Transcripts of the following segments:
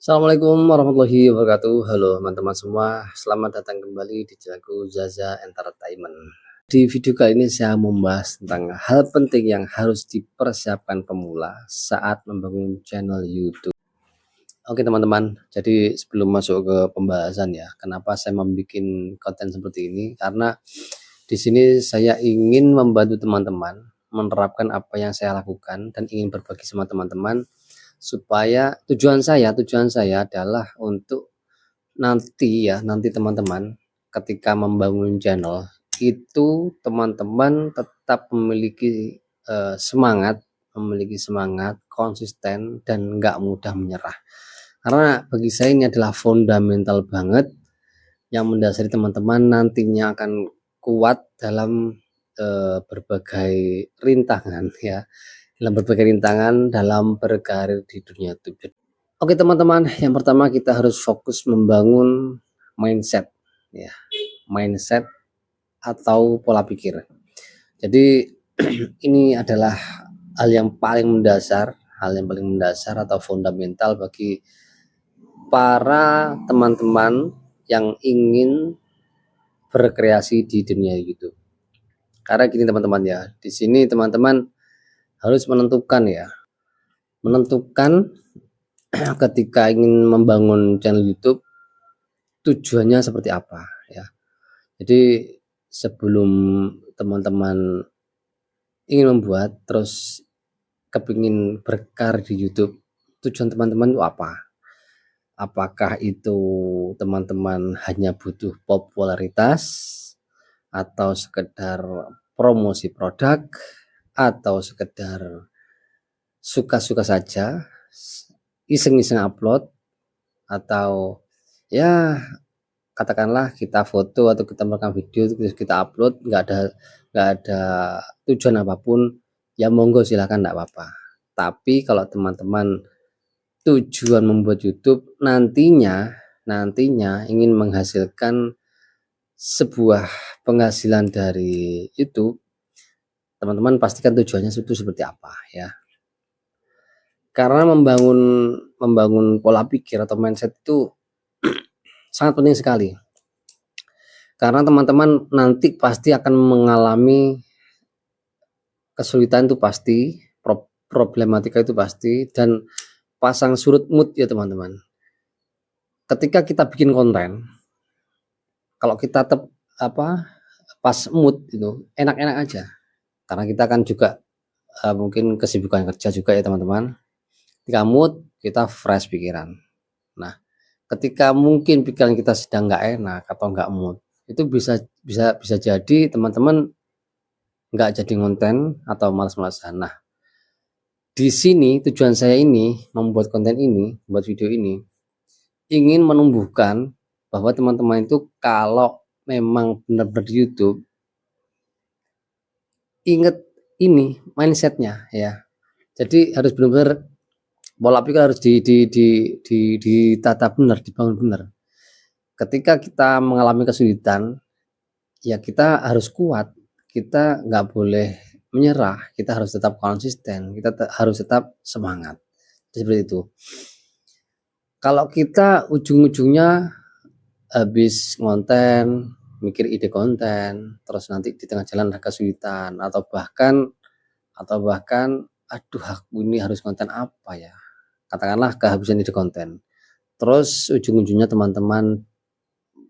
Assalamualaikum warahmatullahi wabarakatuh. Halo teman-teman semua, selamat datang kembali di channelku Zaza Entertainment. Di video kali ini saya membahas tentang hal penting yang harus dipersiapkan pemula saat membangun channel YouTube. Oke teman-teman, jadi sebelum masuk ke pembahasan ya, kenapa saya membuat konten seperti ini? Karena di sini saya ingin membantu teman-teman menerapkan apa yang saya lakukan dan ingin berbagi sama teman-teman supaya tujuan saya adalah untuk nanti teman-teman ketika membangun channel itu teman-teman tetap memiliki semangat konsisten dan nggak mudah menyerah, karena bagi saya ini adalah fundamental banget yang mendasari teman-teman nantinya akan kuat dalam berbagai rintangan ya, dalam berkarir di dunia YouTube. Oke teman-teman, yang pertama kita harus fokus membangun mindset ya, mindset atau pola pikir. Jadi ini adalah hal yang paling mendasar atau fundamental bagi para teman-teman yang ingin berkreasi di dunia YouTube. Karena gini teman-teman ya, di sini teman-teman harus menentukan ketika ingin membangun channel YouTube tujuannya seperti apa ya. Jadi sebelum teman-teman ingin membuat terus kepingin berkarir di YouTube, tujuan teman-teman itu apa? Apakah itu teman-teman hanya butuh popularitas atau sekedar promosi produk atau sekedar suka-suka saja, iseng-iseng upload, atau ya katakanlah kita foto atau kita merekam video terus kita upload nggak ada tujuan apapun, ya monggo silahkan, nggak apa-apa. Tapi kalau teman-teman tujuan membuat YouTube nantinya ingin menghasilkan sebuah penghasilan dari YouTube, teman-teman pastikan tujuannya itu seperti apa ya. Karena membangun pola pikir atau mindset itu sangat penting sekali. Karena teman-teman nanti pasti akan mengalami kesulitan, itu pasti, problematika itu pasti, dan pasang surut mood ya teman-teman. Ketika kita bikin konten, kalau kita tetap pas mood itu enak-enak aja. Karena kita kan juga mungkin kesibukan kerja juga ya teman-teman. Ketika mood kita fresh pikiran. Nah, ketika mungkin pikiran kita sedang nggak enak atau nggak mood, itu bisa jadi teman-teman nggak jadi konten atau malas-malasan. Nah, di sini tujuan saya ini membuat konten ini, membuat video ini, ingin menumbuhkan bahwa teman-teman itu kalau memang benar-benar di YouTube, ingat ini mindsetnya ya. Jadi harus benar-benar pola pikir harus ditata benar, dibangun benar. Ketika kita mengalami kesulitan, ya kita harus kuat, kita nggak boleh menyerah, kita harus tetap konsisten, kita harus tetap semangat. Seperti itu. Kalau kita ujung-ujungnya habis ngonten, mikir ide konten, terus nanti di tengah jalan ada kesulitan, atau bahkan aduh aku ini harus konten apa ya, katakanlah kehabisan ide konten, terus ujung-ujungnya teman-teman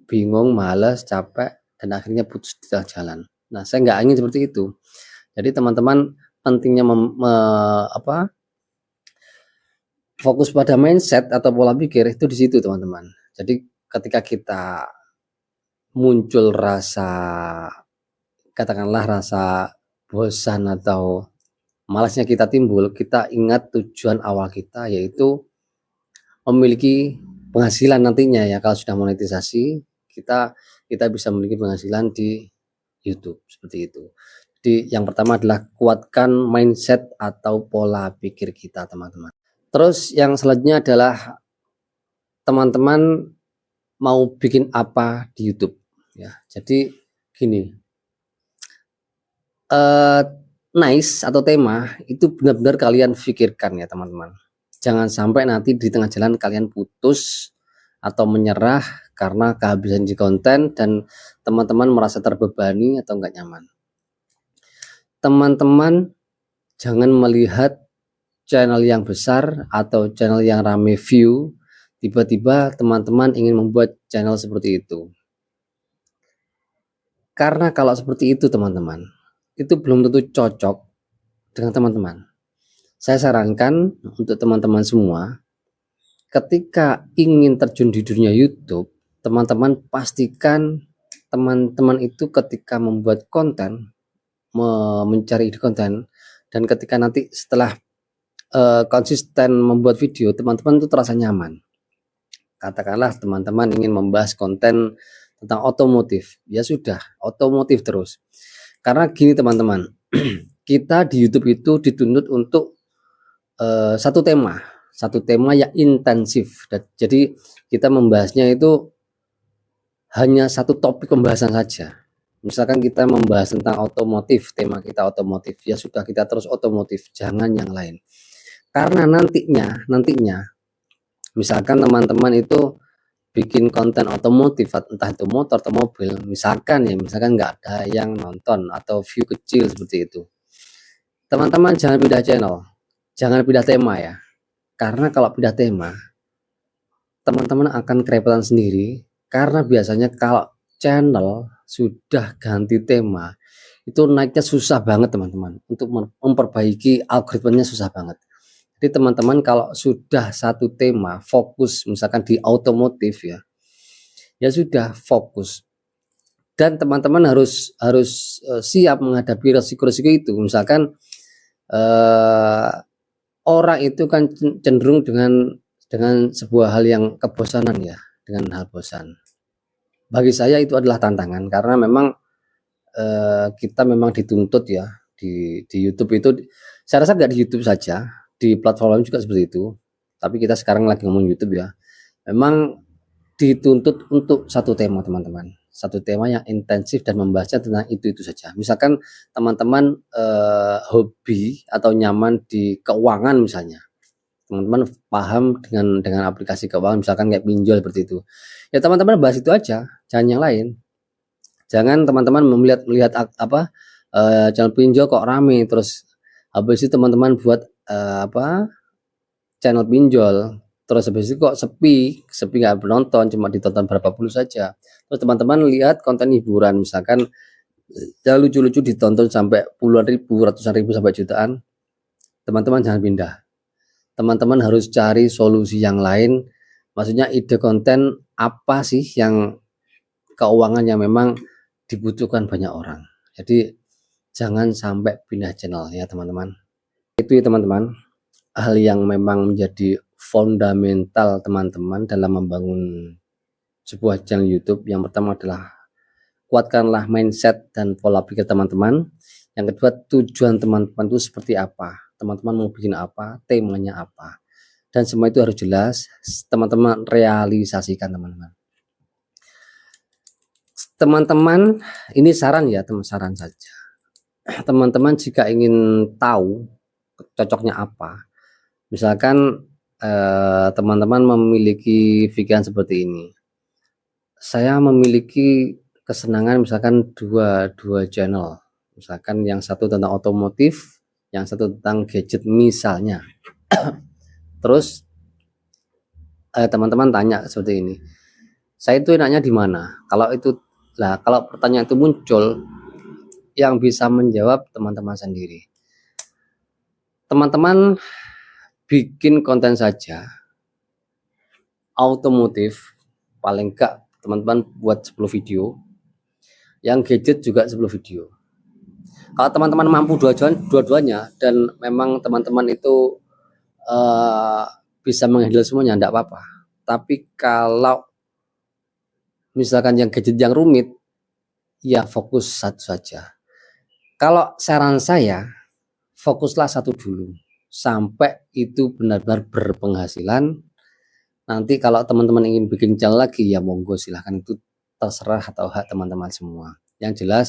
bingung, males, capek, dan akhirnya putus di tengah jalan. Nah, saya nggak ingin seperti itu. Jadi teman-teman pentingnya fokus pada mindset atau pola pikir itu di situ teman-teman. Jadi ketika kita muncul katakanlah rasa bosan atau malasnya kita timbul, kita ingat tujuan awal kita, yaitu memiliki penghasilan nantinya ya. Kalau sudah monetisasi, kita bisa memiliki penghasilan di YouTube, seperti itu. Jadi yang pertama adalah kuatkan mindset atau pola pikir kita teman-teman. Terus yang selanjutnya adalah teman-teman mau bikin apa di YouTube ya. Jadi gini, nice atau tema itu benar-benar kalian pikirkan ya teman-teman. Jangan sampai nanti di tengah jalan kalian putus atau menyerah karena kehabisan di konten dan teman-teman merasa terbebani atau enggak nyaman. Teman-teman jangan melihat channel yang besar atau channel yang rame view, tiba-tiba teman-teman ingin membuat channel seperti itu. Karena kalau seperti itu teman-teman, itu belum tentu cocok dengan teman-teman. Saya sarankan untuk teman-teman semua, ketika ingin terjun di dunia YouTube, teman-teman pastikan teman-teman itu ketika membuat konten, mencari ide konten, dan ketika nanti setelah konsisten membuat video, teman-teman itu terasa nyaman. Katakanlah teman-teman ingin membahas konten tentang otomotif, ya sudah, otomotif terus. Karena gini teman-teman, kita di YouTube itu dituntut untuk satu tema yang intensif. Jadi kita membahasnya itu hanya satu topik pembahasan saja. Misalkan kita membahas tentang otomotif, tema kita otomotif, ya sudah kita terus otomotif, jangan yang lain. Karena nantinya misalkan teman-teman itu bikin konten otomotif, entah itu motor atau mobil, misalkan nggak ada yang nonton atau view kecil seperti itu, teman-teman jangan pindah channel, jangan pindah tema ya. Karena kalau pindah tema, teman-teman akan kerepotan sendiri, karena biasanya kalau channel sudah ganti tema, itu naiknya susah banget teman-teman. Untuk memperbaiki algoritmanya susah banget. Jadi teman-teman kalau sudah satu tema fokus misalkan di otomotif ya sudah fokus. Dan teman-teman harus siap menghadapi resiko-resiko itu. Misalkan orang itu kan cenderung dengan sebuah hal yang kebosanan ya, dengan hal bosan. Bagi saya itu adalah tantangan karena memang kita memang dituntut ya di YouTube itu. Saya rasa nggak di YouTube saja, di platform lain juga seperti itu. Tapi kita sekarang lagi ngomong YouTube ya. Memang dituntut untuk satu tema teman-teman, satu tema yang intensif dan membahasnya tentang itu saja. Misalkan teman-teman hobi atau nyaman di keuangan misalnya, teman-teman paham dengan aplikasi keuangan misalkan kayak pinjol seperti itu, ya teman-teman bahas itu aja, jangan yang lain. Jangan teman-teman melihat apa channel pinjol kok rame, terus habis itu teman-teman buat channel pinjol, terus habis itu kok sepi nggak penonton, cuma ditonton berapa puluh saja. Terus teman-teman lihat konten hiburan misalkan yang lucu-lucu ditonton sampai puluhan ribu, ratusan ribu sampai jutaan, teman-teman jangan pindah. Teman-teman harus cari solusi yang lain. Maksudnya ide konten apa sih yang keuangan yang memang dibutuhkan banyak orang. Jadi jangan sampai pindah channel ya teman-teman. Itu ya teman-teman, hal yang memang menjadi fundamental teman-teman dalam membangun sebuah channel YouTube. Yang pertama adalah kuatkanlah mindset dan pola pikir teman-teman. Yang kedua, tujuan teman-teman itu seperti apa, teman-teman mau bikin apa, temanya apa, dan semua itu harus jelas teman-teman realisasikan teman-teman. Teman-teman, ini saran ya, saran saja. Teman-teman jika ingin tahu cocoknya apa, misalkan teman-teman memiliki pikiran seperti ini, saya memiliki kesenangan misalkan dua channel, misalkan yang satu tentang otomotif, yang satu tentang gadget misalnya. Terus teman-teman tanya seperti ini, saya itu enaknya di mana? Kalau pertanyaan itu muncul, yang bisa menjawab teman-teman sendiri. Teman-teman bikin konten saja otomotif, paling enggak teman-teman buat 10 video, yang gadget juga 10 video. Kalau teman-teman mampu dua-duanya dan memang teman-teman itu bisa menghandle semuanya, enggak apa-apa. Tapi kalau misalkan yang gadget yang rumit, ya fokus satu saja. Kalau saran saya, fokuslah satu dulu sampai itu benar-benar berpenghasilan. Nanti kalau teman-teman ingin bikin channel lagi, ya monggo silahkan, itu terserah atau hak teman-teman semua. Yang jelas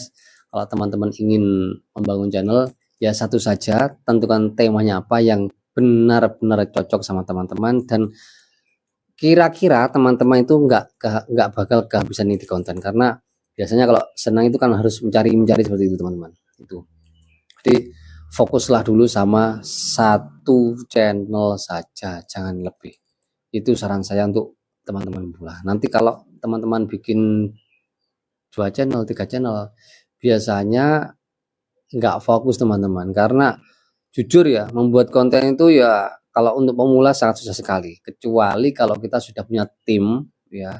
kalau teman-teman ingin membangun channel, ya satu saja, tentukan temanya apa yang benar-benar cocok sama teman-teman, dan kira-kira teman-teman itu nggak bakal kehabisan ide konten, karena biasanya kalau senang itu kan harus mencari seperti itu teman-teman. Itu. Jadi fokuslah dulu sama satu channel saja, jangan lebih. Itu saran saya untuk teman-teman pemula. Nanti kalau teman-teman bikin 2 channel, 3 channel, biasanya nggak fokus teman-teman, karena jujur ya, membuat konten itu ya kalau untuk pemula sangat susah sekali, kecuali kalau kita sudah punya tim ya.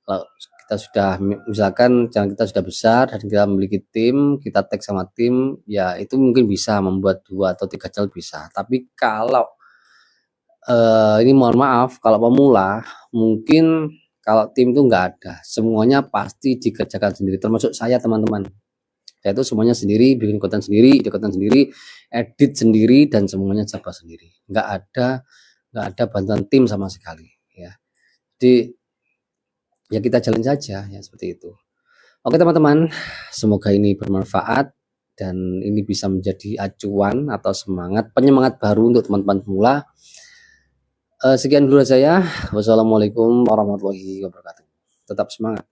Kalau kita sudah misalkan channel kita sudah besar dan kita memiliki tim, kita tag sama tim, ya itu mungkin bisa membuat 2 atau 3 channel bisa. Tapi kalau ini mohon maaf, kalau pemula mungkin kalau tim itu nggak ada, semuanya pasti dikerjakan sendiri, termasuk saya teman-teman. Saya itu semuanya sendiri, bikin konten sendiri, edit sendiri, dan semuanya serba sendiri. Nggak ada bantuan tim sama sekali ya. Jadi ya kita jalan saja ya, seperti itu. Oke teman-teman, semoga ini bermanfaat dan ini bisa menjadi acuan atau penyemangat baru untuk teman-teman pemula. Sekian dulu saya. Wassalamualaikum warahmatullahi wabarakatuh. Tetap semangat.